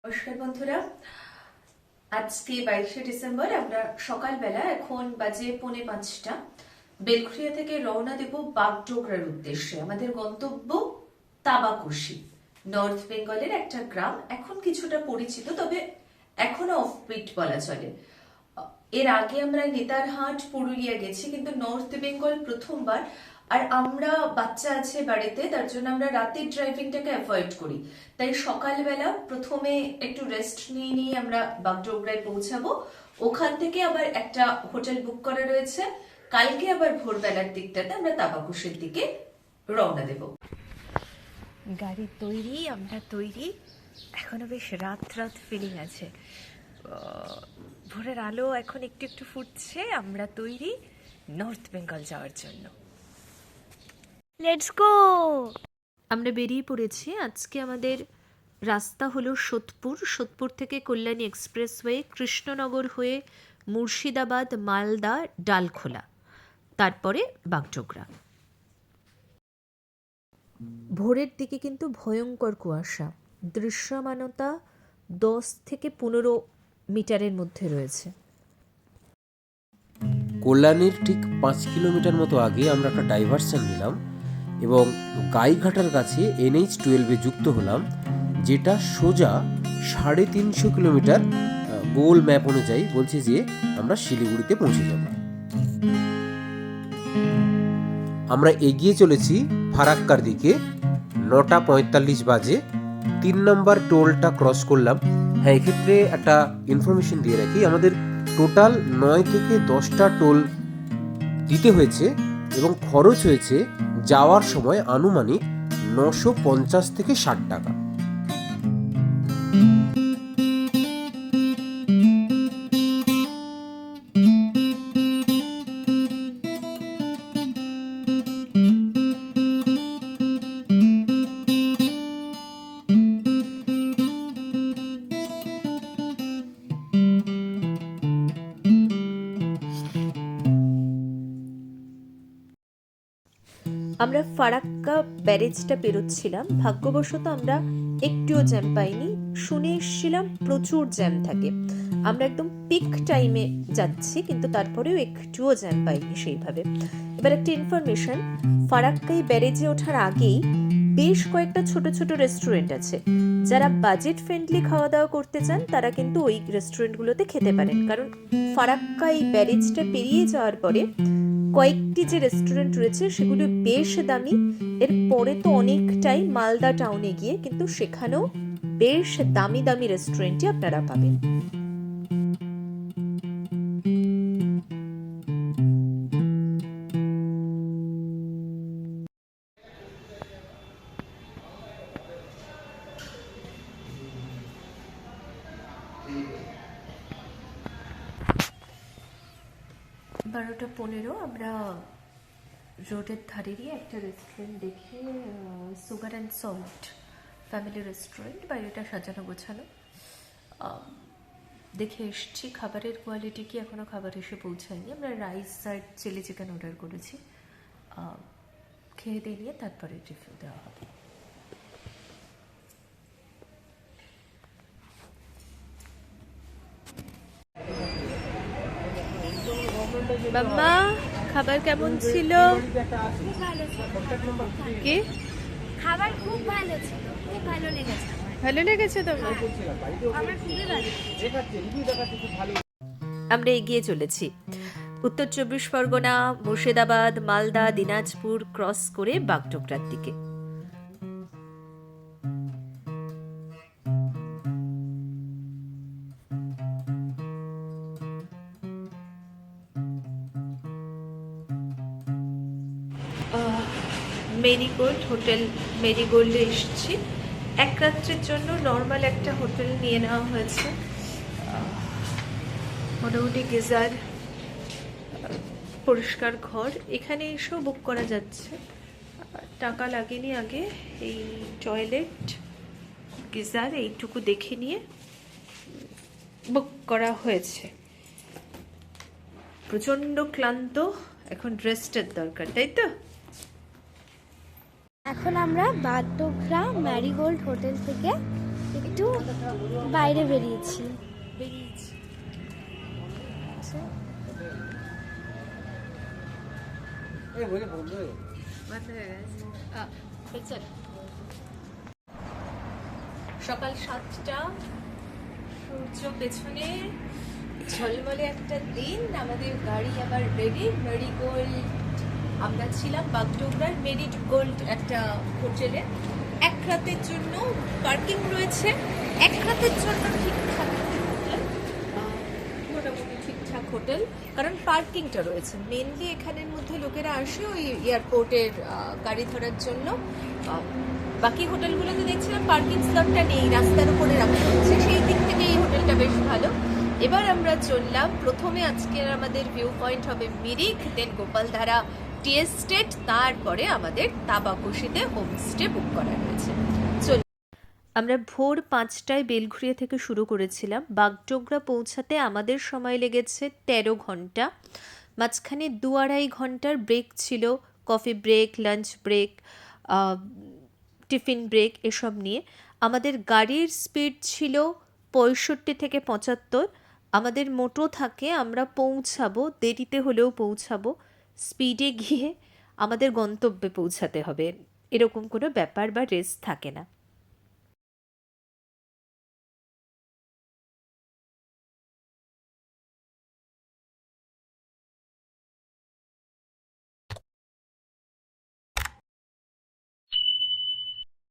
নমস্কার বন্ধুরা, আজকে 22শে ডিসেম্বর। আমরা সকালবেলা, এখন বাজে 4:45, বেলঘরিয়া থেকে রওনা দেব বাগডোগরার উদ্দেশ্যে। আমাদের গন্তব্য তাবাকুশি, নর্থ বেঙ্গলের একটা গ্রাম, এখন কিছুটা পরিচিত, তবে এখনো অফবিট বলা চলে। এর আগে আমরা নেতারহাট, পুরুলিয়া গেছি, কিন্তু নর্থ বেঙ্গল প্রথমবার। আর আমরা বাচ্চা আছে বাড়িতে, তার জন্য আমরা রাতের ড্রাইভিংটাকে অ্যাভয়েড করি। তাই সকালবেলা প্রথমে একটু রেস্ট নিয়ে আমরা বাগডোগরায় পৌঁছাবো। ওখান থেকে আবার একটা হোটেল বুক করা রয়েছে। কালকে আবার ভোরবেলার দিকটাতে আমরা তাবাকুশের দিকে রওনা দেব। গাড়ি তৈরি, আমরা তৈরি। এখনো বেশ রাত রাত ফিলিং আছে। ভোরের আলো এখন একটু একটু ফুটছে। আমরা তৈরি নর্থ বেঙ্গল যাওয়ার জন্য। Let's go. আমরা বেরিয়ে পড়েছি। আজকে আমাদের রাস্তা হলো সোদপুর থেকে কল্যাণী এক্সপ্রেসওয়ে, কৃষ্ণনগর হয়ে মুর্শিদাবাদ, মালদা, ডালখোলা, তারপরে বাগডোগরা। ভোরের দিকে কিন্তু ভয়ঙ্কর কুয়াশা, দৃশ্যমানতা 10 থেকে 15 মিটারের মধ্যে রয়েছে। কল্যাণীর ঠিক 5 কিলোমিটার মতো আগে আমরা একটা ডাইভারশন নিলাম এবং গাইঘাটার কাছে NH-12 যুক্ত হলাম, যেটা সোজা 350 কিলোমিটার গুগল ম্যাপ অনুযায়ী বলছে যে আমরা শিলিগুড়িতে পৌঁছে যাব। আমরা এগিয়ে চলেছি ফারাক্কার দিকে। 9:45 বাজে 3 নম্বর টোলটা ক্রস করলাম। হ্যাঁ, এক্ষেত্রে একটা ইনফরমেশন দিয়ে রাখি, আমাদের টোটাল 9 থেকে 10টা টোল দিতে হয়েছে এবং খরচ হয়েছে যাওয়ার সময় আনুমানিক 950 থেকে 60 টাকা। আমরা ফারাক্কা ব্যারেজটা পেরোচ্ছিলাম। ভাগ্যবশত আমরা একটুও জ্যাম পাইনি। শুনে এসেছিলাম প্রচুর জ্যাম থাকে। আমরা একদম পিক টাইমে যাচ্ছি, কিন্তু তারপরেও একটুও জ্যাম পাইনি সেইভাবে। এবার একটা ইনফরমেশন, ফারাক্কাই ব্যারেজে ওঠার আগেই বেশ কয়েকটা ছোট ছোট রেস্টুরেন্ট আছে। যারা বাজেট ফ্রেন্ডলি খাওয়া দাওয়া করতে চান তারা কিন্তু ওই রেস্টুরেন্টগুলোতে খেতে পারেন, কারণ ফারাক্কা এই ব্যারেজটা পেরিয়ে যাওয়ার পরে কয়েকটি যে রেস্টুরেন্ট রয়েছে সেগুলো বেশ দামি। এরপরে তো অনেকটাই মালদা টাউনে গিয়ে, কিন্তু সেখানেও বেশ দামি দামি রেস্টুরেন্টই আপনারা পাবেন। বারোটা 15 আমরা রোডের ধারেরই একটা রেস্টুরেন্ট দেখে, sugar and salt family restaurant, বাইরেটা সাজানো গোছানো, দেখে এসছি। খাবারের কোয়ালিটি কি, এখনও খাবার এসে পৌঁছায়নি। আমরা রাইস আর চিলি চিকেন অর্ডার করেছি। খেয়ে দিয়ে নিয়ে তারপরে রিভিউ দেওয়া হবে। বাবা, খাবার কেমন ছিল? খুব ভালো ছিল। কি খাবার খুব ভালো ছিল, খুব ভালো লেগেছে আমার। ভালো লেগেছে তোমার? আমার খুবই ভালো লেগেছে। আমরা এগিয়ে চলেছি। উত্তর 24 পরগনা, মুর্শিদাবাদ, মালদা, দিনাজপুর ক্রস করে বাগডোগরার দিকে। মেরিগোল্ড হোটেল, মেরিগোল্ডে এসেছি। এক রাত্রের জন্য নর্মাল একটা হোটেল নিয়ে নেওয়া হয়েছে। মোটামুটি গিজার, পরিষ্কার ঘর, এখানে এসেও বুক করা যাচ্ছে। টাকা লাগেনি আগে। এই টয়লেট, গিজার এইটুকু দেখে নিয়ে বুক করা হয়েছে। প্রচণ্ড ক্লান্ত, এখন রেস্টের দরকার, তাই তো? এখন আমরা বাগডোগরা ম্যারিগোল্ড হোটেল থেকে একটু বাইরে বেরিয়েছি। সকাল 7টা, সূর্য পেছনে, ঝলমলে একটা দিন। আমাদের গাড়ি আবার রেডি। মেরিগোল্ড, আমরা ছিলাম বাগডোগরার মেরিগোল্ড একটা হোটেলে। এক রাতের জন্য পার্কিং রয়েছে, এক রাতের জন্য ঠিকঠাক হোটেল, মোটামুটি ঠিকঠাক হোটেল, কারণ পার্কিংটা রয়েছে। মেনলি এখানের মধ্যে লোকেরা আসে ওই এয়ারপোর্টের গাড়ি ধরার জন্য। বাকি হোটেলগুলোতে দেখছিলাম পার্কিং স্লটটা নেই, রাস্তার উপরে রাখা হচ্ছে, সেই দিক থেকে এই হোটেলটা বেশ ভালো। এবার আমরা চললাম, প্রথমে আজকের আমাদের ভিউ পয়েন্ট হবে মিরিক, দেন গোপালধারা টি এস্টেট, তারপরে আমাদের তাবাকুশিতে হোমস্টে বুক করা রয়েছে। চল, আমরা ভোর 5টায় বেলঘুরিয়া থেকে শুরু করেছিলাম। বাগডোগরা পৌঁছাতে আমাদের সময় লেগেছে 13 ঘন্টা। মাঝখানে 2-2.5 ঘন্টার ব্রেক ছিল, coffee break, lunch break, tiffin break, এসব নিয়ে। আমাদের গাড়ির স্পিড ছিল 65 থেকে 75। আমাদের মোটো থাকে আমরা পৌঁছাবো, দেরিতে হলেও পৌঁছাবো, স্পিডে গিয়ে আমাদের গন্তব্যে পৌঁছাতে হবে, এরকম কোনো ব্যাপার বা রেস থাকে না।